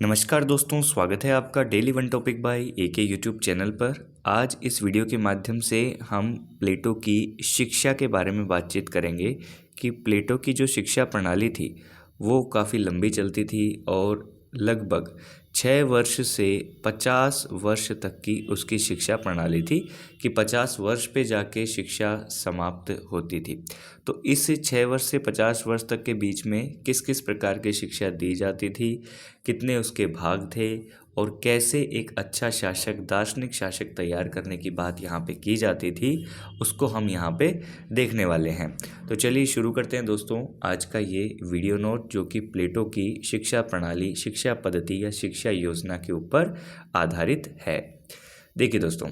नमस्कार दोस्तों, स्वागत है आपका daily one topic by AK YouTube channel पर। आज इस वीडियो के माध्यम से हम प्लेटो की शिक्षा के बारे में बातचीत करेंगे कि प्लेटो की जो शिक्षा प्रणाली थी वो काफ़ी लंबी चलती थी और लगभग 6 वर्ष से 50 वर्ष तक की उसकी शिक्षा प्रणाली थी कि 50 वर्ष पे जाके शिक्षा समाप्त होती थी। तो इस 6 वर्ष से 50 वर्ष तक के बीच में किस किस प्रकार की शिक्षा दी जाती थी, कितने उसके भाग थे और कैसे एक अच्छा शासक, दार्शनिक शासक तैयार करने की बात यहाँ पे की जाती थी, उसको हम यहाँ पे देखने वाले हैं। तो चलिए शुरू करते हैं दोस्तों आज का ये वीडियो नोट, जो कि प्लेटो की शिक्षा प्रणाली, शिक्षा पद्धति या शिक्षा योजना के ऊपर आधारित है। देखिए दोस्तों,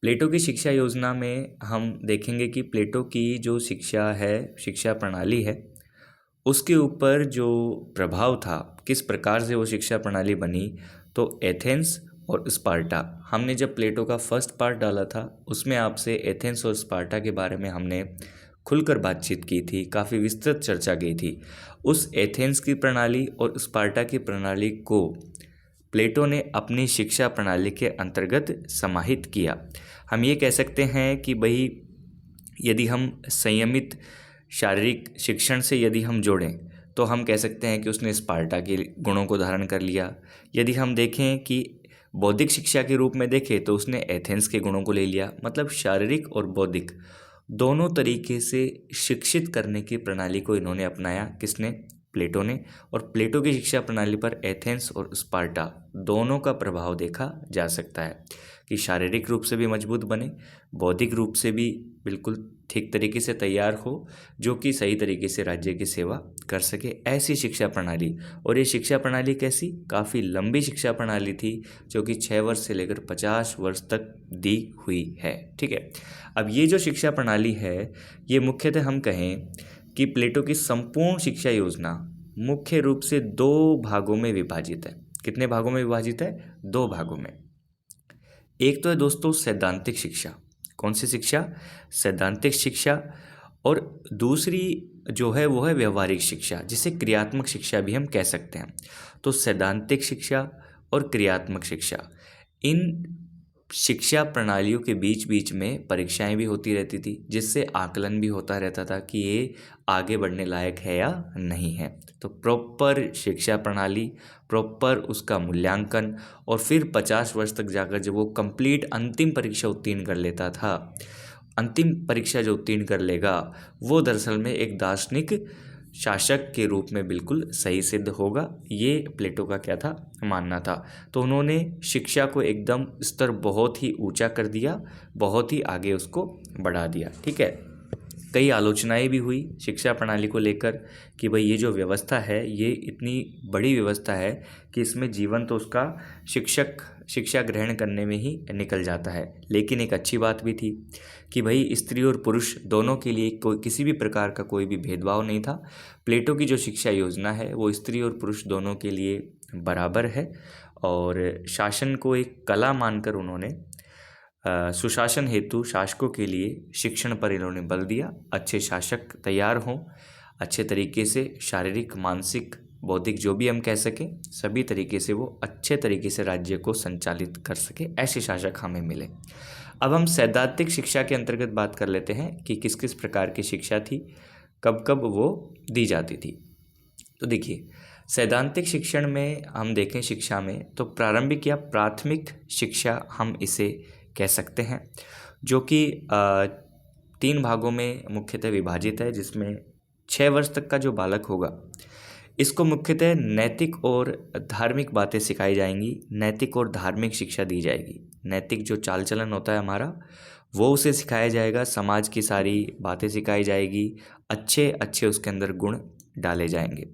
प्लेटो की शिक्षा योजना में हम देखेंगे कि प्लेटो की जो शिक्षा है, शिक्षा प्रणाली है, उसके ऊपर जो प्रभाव था, किस प्रकार से वो शिक्षा प्रणाली बनी। तो एथेंस और स्पार्टा, हमने जब प्लेटो का फर्स्ट पार्ट डाला था उसमें आपसे एथेंस और स्पार्टा के बारे में हमने खुलकर बातचीत की थी, काफ़ी विस्तृत चर्चा की थी। उस एथेंस की प्रणाली और स्पार्टा की प्रणाली को प्लेटो ने अपनी शिक्षा प्रणाली के अंतर्गत समाहित किया। हम ये कह सकते हैं कि भाई, यदि हम संयमित शारीरिक शिक्षण से यदि हम जोड़ें तो हम कह सकते हैं कि उसने स्पार्टा के गुणों को धारण कर लिया। यदि हम देखें कि बौद्धिक शिक्षा के रूप में देखें तो उसने एथेंस के गुणों को ले लिया। मतलब शारीरिक और बौद्धिक दोनों तरीके से शिक्षित करने की प्रणाली को इन्होंने अपनाया। किसने? प्लेटो ने। और प्लेटो की शिक्षा प्रणाली पर एथेंस और स्पार्टा दोनों का प्रभाव देखा जा सकता है कि शारीरिक रूप से भी मजबूत बने, बौद्धिक रूप से भी बिल्कुल ठीक तरीके से तैयार हो, जो कि सही तरीके से राज्य की सेवा कर सके, ऐसी शिक्षा प्रणाली। और ये शिक्षा प्रणाली कैसी? काफ़ी लंबी शिक्षा प्रणाली थी, जो कि 6 वर्ष से लेकर 50 वर्ष तक दी हुई है। ठीक है, अब ये जो शिक्षा प्रणाली है, ये मुख्यतः हम कहें कि प्लेटो की संपूर्ण शिक्षा योजना मुख्य रूप से 2 भागों में विभाजित है। कितने भागों में विभाजित है? 2 भागों में। एक तो है दोस्तों सैद्धांतिक शिक्षा। कौन सी शिक्षा? सैद्धांतिक शिक्षा। और दूसरी जो है वो है व्यवहारिक शिक्षा, जिसे क्रियात्मक शिक्षा भी हम कह सकते हैं। तो सैद्धांतिक शिक्षा और क्रियात्मक शिक्षा, इन शिक्षा प्रणालियों के बीच बीच में परीक्षाएं भी होती रहती थी, जिससे आकलन भी होता रहता था कि ये आगे बढ़ने लायक है या नहीं है। तो प्रॉपर शिक्षा प्रणाली, प्रॉपर उसका मूल्यांकन, और फिर 50 वर्ष तक जाकर जब वो कंप्लीट अंतिम परीक्षा उत्तीर्ण कर लेता था, अंतिम परीक्षा जो उत्तीर्ण कर लेगा वो दरअसल में एक दार्शनिक शासक के रूप में बिल्कुल सही सिद्ध होगा। ये प्लेटो का क्या था? मानना था। तो उन्होंने शिक्षा को एकदम स्तर बहुत ही ऊंचा कर दिया, बहुत ही आगे उसको बढ़ा दिया। ठीक है, कई आलोचनाएं भी हुई शिक्षा प्रणाली को लेकर कि भाई ये जो व्यवस्था है ये इतनी बड़ी व्यवस्था है कि इसमें जीवन तो उसका शिक्षा ग्रहण करने में ही निकल जाता है। लेकिन एक अच्छी बात भी थी कि भाई स्त्री और पुरुष दोनों के लिए कोई किसी भी प्रकार का कोई भी भेदभाव नहीं था। प्लेटो की जो शिक्षा योजना है वो स्त्री और पुरुष दोनों के लिए बराबर है। और शासन को एक कला मानकर उन्होंने सुशासन हेतु शासकों के लिए शिक्षण पर इन्होंने बल दिया। अच्छे शासक तैयार हों, अच्छे तरीके से शारीरिक, मानसिक, बौद्धिक जो भी हम कह सकें, सभी तरीके से वो अच्छे तरीके से राज्य को संचालित कर सके, ऐसे शासक हमें मिले। अब हम सैद्धांतिक शिक्षा के अंतर्गत बात कर लेते हैं कि किस किस प्रकार की शिक्षा थी, कब कब वो दी जाती थी। तो देखिए, सैद्धांतिक शिक्षण में हम देखें शिक्षा में, तो प्रारंभिक या प्राथमिक शिक्षा हम इसे कह सकते हैं, जो कि 3 भागों में मुख्यतः विभाजित है, जिसमें 6 वर्ष तक का जो बालक होगा इसको मुख्यतः नैतिक और धार्मिक बातें सिखाई जाएंगी, नैतिक और धार्मिक शिक्षा दी जाएगी। नैतिक जो चाल चलन होता है हमारा, वो उसे सिखाया जाएगा, समाज की सारी बातें सिखाई जाएगी, अच्छे अच्छे उसके अंदर गुण डाले जाएंगे।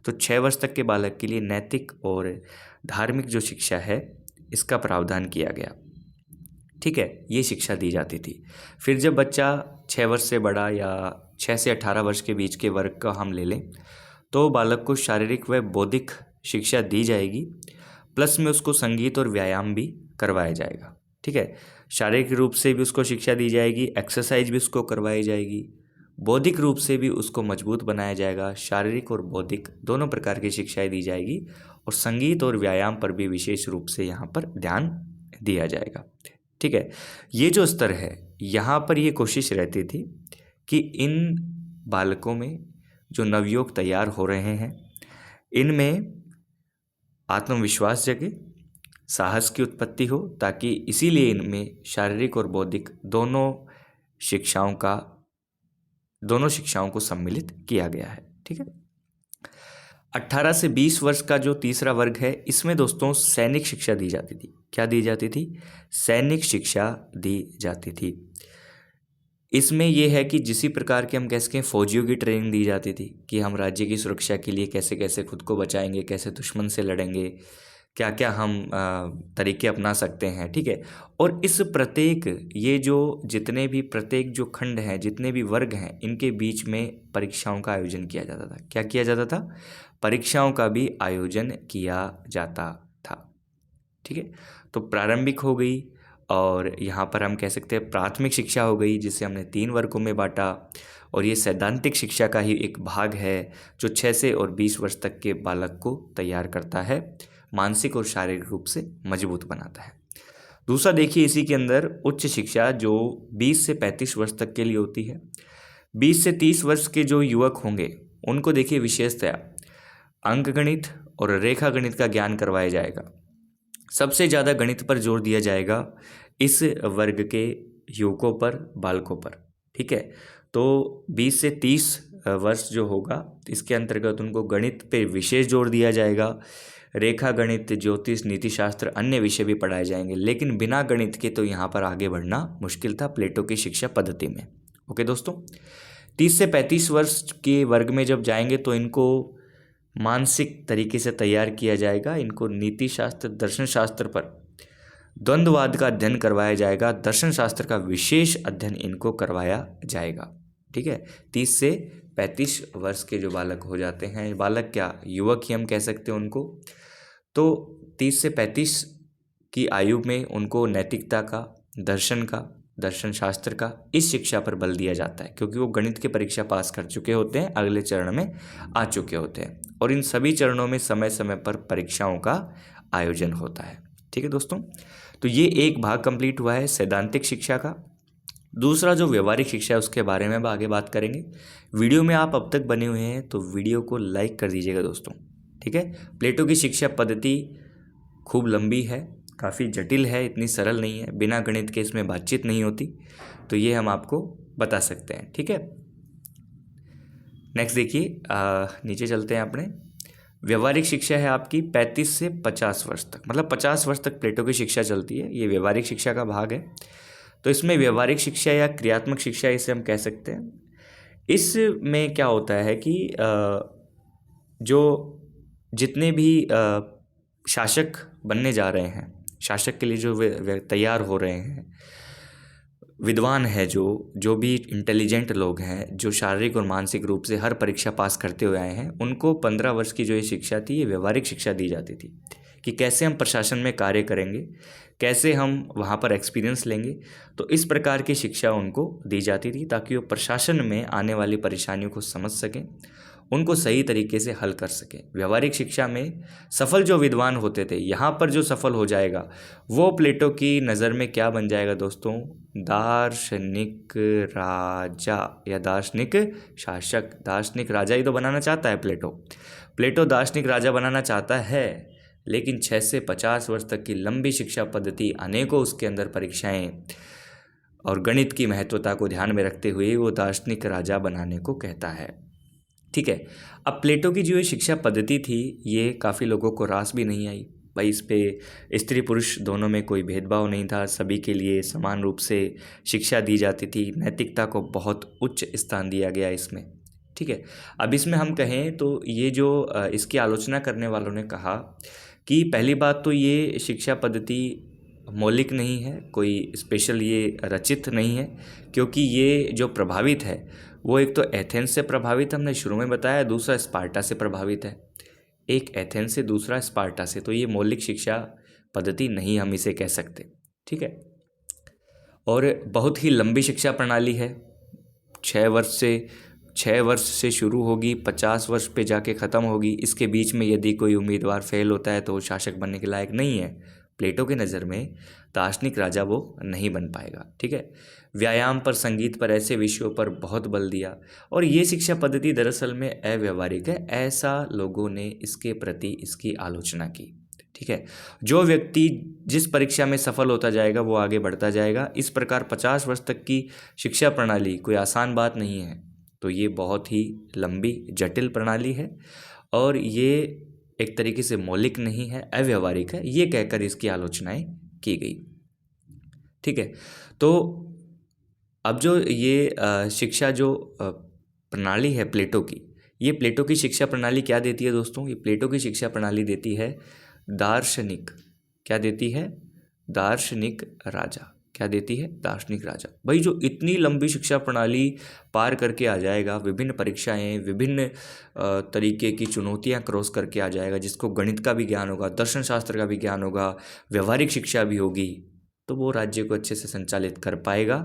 तो 6 वर्ष तक के बालक के लिए नैतिक और धार्मिक जो शिक्षा है इसका प्रावधान किया गया। ठीक है, ये शिक्षा दी जाती थी। फिर जब बच्चा 6 वर्ष से बड़ा या 6 से 18 वर्ष के बीच के वर्ग का हम ले लें, तो बालक को शारीरिक व बौद्धिक शिक्षा दी जाएगी, प्लस में उसको संगीत और व्यायाम भी करवाया जाएगा। ठीक है, शारीरिक रूप से भी उसको शिक्षा दी जाएगी, एक्सरसाइज भी उसको करवाई जाएगी, बौद्धिक रूप से भी उसको मजबूत बनाया जाएगा, शारीरिक और बौद्धिक दोनों प्रकार की शिक्षाएं दी जाएगी, और संगीत और व्यायाम पर भी विशेष रूप से यहाँ पर ध्यान दिया जाएगा। ठीक है, ये जो स्तर है यहाँ पर ये कोशिश रहती थी कि इन बालकों में जो नवयुवक तैयार हो रहे हैं इनमें आत्मविश्वास जगे, साहस की उत्पत्ति हो, ताकि इसीलिए इनमें शारीरिक और बौद्धिक दोनों शिक्षाओं को सम्मिलित किया गया है। ठीक है, 18 से 20 वर्ष का जो तीसरा वर्ग है इसमें दोस्तों सैनिक शिक्षा दी जाती थी। क्या दी जाती थी? सैनिक शिक्षा दी जाती थी। इसमें यह है कि जिसी प्रकार के हम कह सकें फौजियों की ट्रेनिंग दी जाती थी कि हम राज्य की सुरक्षा के लिए कैसे कैसे खुद को बचाएंगे, कैसे दुश्मन से लड़ेंगे, क्या क्या हम तरीके अपना सकते हैं। ठीक है, और इस प्रत्येक ये जो जितने भी प्रत्येक जो खंड हैं, जितने भी वर्ग हैं, इनके बीच में परीक्षाओं का आयोजन किया जाता था। क्या किया जाता था? परीक्षाओं का भी आयोजन किया जाता था। ठीक है, तो प्रारंभिक हो गई, और यहाँ पर हम कह सकते हैं प्राथमिक शिक्षा हो गई, जिसे हमने 3 वर्गों में बांटा, और ये सैद्धांतिक शिक्षा का ही एक भाग है जो 6 से और 20 वर्ष तक के बालक को तैयार करता है, मानसिक और शारीरिक रूप से मजबूत बनाता है। दूसरा देखिए इसी के अंदर उच्च शिक्षा जो 20 से 35 वर्ष तक के लिए होती है। 20 से 30 वर्ष के जो युवक होंगे उनको देखिए विशेषतया अंकगणित और रेखा गणित का ज्ञान करवाया जाएगा। सबसे ज़्यादा गणित पर जोर दिया जाएगा इस वर्ग के युवकों पर, बालकों पर। ठीक है, तो 20 से 30 वर्ष जो होगा इसके अंतर्गत उनको गणित पे विशेष जोर दिया जाएगा। रेखा गणित, ज्योतिष, नीतिशास्त्र, अन्य विषय भी पढ़ाए जाएंगे, लेकिन बिना गणित के तो यहाँ पर आगे बढ़ना मुश्किल था प्लेटो की शिक्षा पद्धति में। ओके दोस्तों, 30 से 35 वर्ष के वर्ग में जब जाएंगे तो इनको मानसिक तरीके से तैयार किया जाएगा। इनको नीति शास्त्र, दर्शन शास्त्र पर द्वंद्ववाद का अध्ययन करवाया जाएगा। दर्शन शास्त्र का विशेष अध्ययन इनको करवाया जाएगा। ठीक है, 30 से 35 वर्ष के जो बालक हो जाते हैं, बालक क्या युवक ही हम कह सकते हैं उनको, तो 30 से 35 की आयु में उनको नैतिकता का, दर्शन का, दर्शन शास्त्र का, इस शिक्षा पर बल दिया जाता है, क्योंकि वो गणित की परीक्षा पास कर चुके होते हैं, अगले चरण में आ चुके होते हैं, और इन सभी चरणों में समय समय पर परीक्षाओं का आयोजन होता है। ठीक है दोस्तों, तो ये एक भाग कंप्लीट हुआ है सैद्धांतिक शिक्षा का। दूसरा जो व्यवहारिक शिक्षा है उसके बारे में अब आगे बात करेंगे। वीडियो में आप अब तक बने हुए हैं तो वीडियो को लाइक कर दीजिएगा दोस्तों। ठीक है, प्लेटो की शिक्षा पद्धति खूब लंबी है, काफ़ी जटिल है, इतनी सरल नहीं है, बिना गणित के इसमें बातचीत नहीं होती, तो ये हम आपको बता सकते हैं। ठीक है, नेक्स्ट देखिए, नीचे चलते हैं अपने। व्यवहारिक शिक्षा है आपकी 35 से 50 वर्ष तक, मतलब 50 वर्ष तक प्लेटो की शिक्षा चलती है, ये व्यवहारिक शिक्षा का भाग है। तो इसमें व्यवहारिक शिक्षा या क्रियात्मक शिक्षा इसे हम कह सकते हैं। इसमें क्या होता है कि जो जितने भी शासक बनने जा रहे हैं, शासक के लिए जो वे तैयार हो रहे हैं, विद्वान है, जो भी इंटेलिजेंट लोग हैं, जो शारीरिक और मानसिक रूप से हर परीक्षा पास करते हुए आए हैं, उनको 15 वर्ष की जो ये शिक्षा थी, ये व्यवहारिक शिक्षा दी जाती थी कि कैसे हम प्रशासन में कार्य करेंगे, कैसे हम वहाँ पर एक्सपीरियंस लेंगे। तो इस प्रकार की शिक्षा उनको दी जाती थी ताकि वो प्रशासन में आने वाली परेशानियों को समझ सकें, उनको सही तरीके से हल कर सकें। व्यवहारिक शिक्षा में सफल जो विद्वान होते थे, यहाँ पर जो सफल हो जाएगा वो प्लेटो की नज़र में क्या बन जाएगा दोस्तों? दार्शनिक राजा या दार्शनिक शासक। दार्शनिक राजा ही तो बनाना चाहता है प्लेटो दार्शनिक राजा बनाना चाहता है, लेकिन 6 से 50 वर्ष तक की लंबी शिक्षा पद्धति, अनेकों उसके अंदर परीक्षाएं और गणित की महत्वता को ध्यान में रखते हुए वो दार्शनिक राजा बनाने को कहता है। ठीक है, अब प्लेटो की जो ये शिक्षा पद्धति थी ये काफ़ी लोगों को रास भी नहीं आई। भाई इस पे स्त्री पुरुष दोनों में कोई भेदभाव नहीं था, सभी के लिए समान रूप से शिक्षा दी जाती थी, नैतिकता को बहुत उच्च स्थान दिया गया इसमें। ठीक है, अब इसमें हम कहें तो ये जो इसकी आलोचना करने वालों ने कहा कि पहली बात तो ये शिक्षा पद्धति मौलिक नहीं है, कोई स्पेशल ये रचित नहीं है, क्योंकि ये जो प्रभावित है वो एक तो एथेंस से प्रभावित, हमने शुरू में बताया, दूसरा स्पार्टा से प्रभावित है। एक एथेंस से, दूसरा स्पार्टा से, तो ये मौलिक शिक्षा पद्धति नहीं हम इसे कह सकते। ठीक है, और बहुत ही लंबी शिक्षा प्रणाली है, छः वर्ष से शुरू होगी, 50 वर्ष पे जाके ख़त्म होगी। इसके बीच में यदि कोई उम्मीदवार फेल होता है तो वो शासक बनने के लायक नहीं है। प्लेटो की नज़र में दार्शनिक राजा वो नहीं बन पाएगा। ठीक है। व्यायाम पर, संगीत पर, ऐसे विषयों पर बहुत बल दिया और ये शिक्षा पद्धति दरअसल में अव्यावहारिक है, ऐसा लोगों ने इसके प्रति इसकी आलोचना की। ठीक है। जो व्यक्ति जिस परीक्षा में सफल होता जाएगा वो आगे बढ़ता जाएगा। इस प्रकार 50 वर्ष तक की शिक्षा प्रणाली कोई आसान बात नहीं है, तो ये बहुत ही लंबी जटिल प्रणाली है और ये एक तरीके से मौलिक नहीं है, अव्यावहारिक है, ये कहकर इसकी आलोचनाएं की गई। ठीक है। तो अब जो ये शिक्षा जो प्रणाली है प्लेटो की, ये प्लेटो की शिक्षा प्रणाली क्या देती है दोस्तों? ये प्लेटो की शिक्षा प्रणाली देती है दार्शनिक, क्या देती है? दार्शनिक राजा। क्या देती है? दार्शनिक राजा। भाई जो इतनी लंबी शिक्षा प्रणाली पार करके आ जाएगा, विभिन्न परीक्षाएं, विभिन्न तरीके की चुनौतियां क्रॉस करके आ जाएगा, जिसको गणित का भी ज्ञान होगा, दर्शन शास्त्र का भी ज्ञान होगा, व्यवहारिक शिक्षा भी होगी, तो वो राज्य को अच्छे से संचालित कर पाएगा।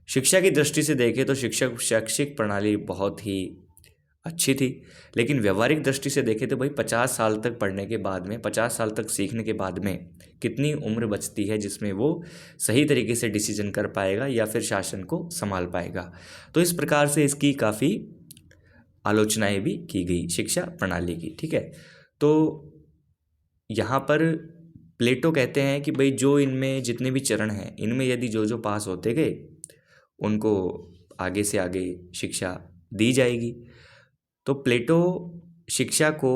शिक्षा की दृष्टि से देखें तो शैक्षिक प्रणाली बहुत ही अच्छी थी, लेकिन व्यवहारिक दृष्टि से देखें तो भाई 50 साल तक पढ़ने के बाद में, 50 साल तक सीखने के बाद में कितनी उम्र बचती है जिसमें वो सही तरीके से डिसीजन कर पाएगा या फिर शासन को संभाल पाएगा। तो इस प्रकार से इसकी काफ़ी आलोचनाएं भी की गई शिक्षा प्रणाली की। ठीक है। तो यहाँ पर प्लेटो कहते हैं कि भाई जो इनमें जितने भी चरण हैं, इनमें यदि जो जो पास होते गए उनको आगे से आगे शिक्षा दी जाएगी। तो प्लेटो शिक्षा को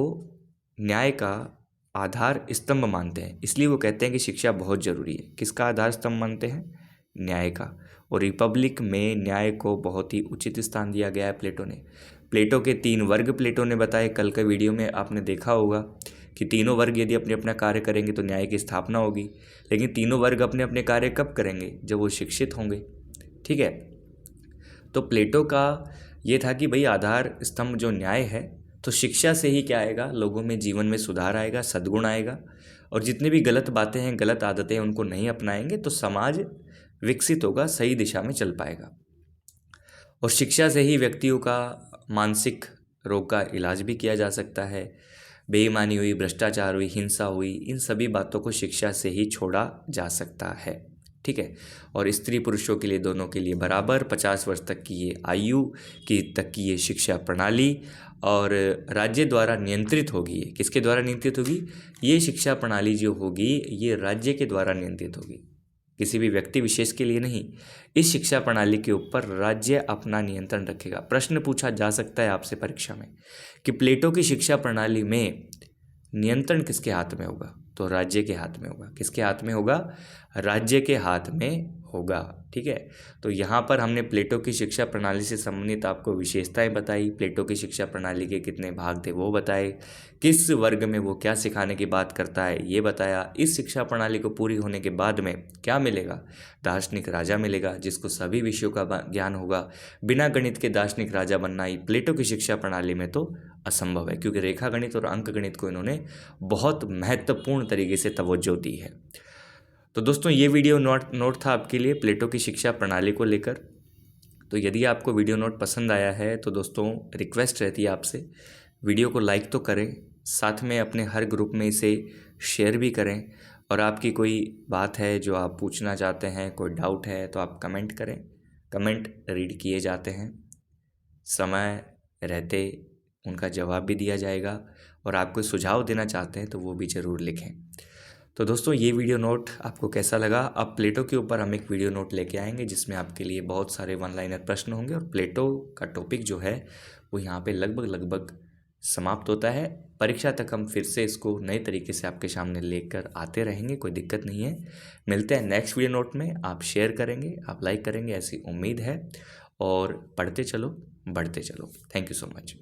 न्याय का आधार स्तंभ मानते हैं, इसलिए वो कहते हैं कि शिक्षा बहुत ज़रूरी है। किसका आधार स्तंभ मानते हैं? न्याय का। और रिपब्लिक में न्याय को बहुत ही उचित स्थान दिया गया है प्लेटो ने। प्लेटो के 3 वर्ग प्लेटो ने बताए, कल के वीडियो में आपने देखा होगा कि तीनों वर्ग यदि अपने अपना कार्य करेंगे तो न्याय की स्थापना होगी, लेकिन तीनों वर्ग अपने अपने कार्य कब करेंगे? जब वो शिक्षित होंगे। ठीक है। तो प्लेटो का ये था कि भाई आधार स्तंभ जो न्याय है, तो शिक्षा से ही क्या आएगा? लोगों में जीवन में सुधार आएगा, सद्गुण आएगा, और जितनी भी गलत बातें हैं, गलत आदतें हैं, उनको नहीं अपनाएंगे तो समाज विकसित होगा, सही दिशा में चल पाएगा। और शिक्षा से ही व्यक्तियों का मानसिक रोग का इलाज भी किया जा सकता है। बेईमानी हुई, भ्रष्टाचार हुई, हिंसा हुई, इन सभी बातों को शिक्षा से ही छोड़ा जा सकता है। ठीक है। और स्त्री पुरुषों के लिए, दोनों के लिए बराबर 50 वर्ष तक की ये आयु की तक की ये शिक्षा प्रणाली और राज्य द्वारा नियंत्रित होगी। ये किसके द्वारा नियंत्रित होगी? ये शिक्षा प्रणाली जो होगी ये राज्य के द्वारा नियंत्रित होगी, किसी भी व्यक्ति विशेष के लिए नहीं। इस शिक्षा प्रणाली के ऊपर राज्य अपना नियंत्रण रखेगा। प्रश्न पूछा जा सकता है आपसे परीक्षा में कि प्लेटो की शिक्षा प्रणाली में नियंत्रण किसके हाथ में होगा? तो राज्य के हाथ में होगा। किसके हाथ में होगा? राज्य के हाथ में होगा। ठीक है। तो यहाँ पर हमने प्लेटो की शिक्षा प्रणाली से संबंधित आपको विशेषताएं बताई, प्लेटो की शिक्षा प्रणाली के कितने भाग थे वो बताए, किस वर्ग में वो क्या सिखाने की बात करता है ये बताया। इस शिक्षा प्रणाली को पूरी होने के बाद में क्या मिलेगा? दार्शनिक राजा मिलेगा, जिसको सभी विषयों का ज्ञान होगा। बिना गणित के दार्शनिक राजा बनना ही प्लेटो की शिक्षा प्रणाली में तो असंभव है, क्योंकि रेखा गणित और अंक गणित को इन्होंने बहुत महत्वपूर्ण तरीके से तवज्जो दी है। तो दोस्तों ये वीडियो नोट था आपके लिए प्लेटो की शिक्षा प्रणाली को लेकर। तो यदि आपको वीडियो नोट पसंद आया है तो दोस्तों रिक्वेस्ट रहती है आपसे, वीडियो को लाइक तो करें, साथ में अपने हर ग्रुप में इसे शेयर भी करें, और आपकी कोई बात है जो आप पूछना चाहते हैं, कोई डाउट है तो आप कमेंट करें। कमेंट रीड किए जाते हैं, समय रहते उनका जवाब भी दिया जाएगा, और आप कोई सुझाव देना चाहते हैं तो वो भी ज़रूर लिखें। तो दोस्तों ये वीडियो नोट आपको कैसा लगा? अब प्लेटो के ऊपर हम एक वीडियो नोट लेके आएंगे जिसमें आपके लिए बहुत सारे 1 लाइनर प्रश्न होंगे, और प्लेटो का टॉपिक जो है वो यहाँ पे लगभग समाप्त होता है। परीक्षा तक हम फिर से इसको नए तरीके से आपके सामने लेकर आते रहेंगे, कोई दिक्कत नहीं है। मिलते हैं नेक्स्ट वीडियो नोट में। आप शेयर करेंगे, आप लाइक करेंगे, ऐसी उम्मीद है, और पढ़ते चलो, बढ़ते चलो। Thank you so much.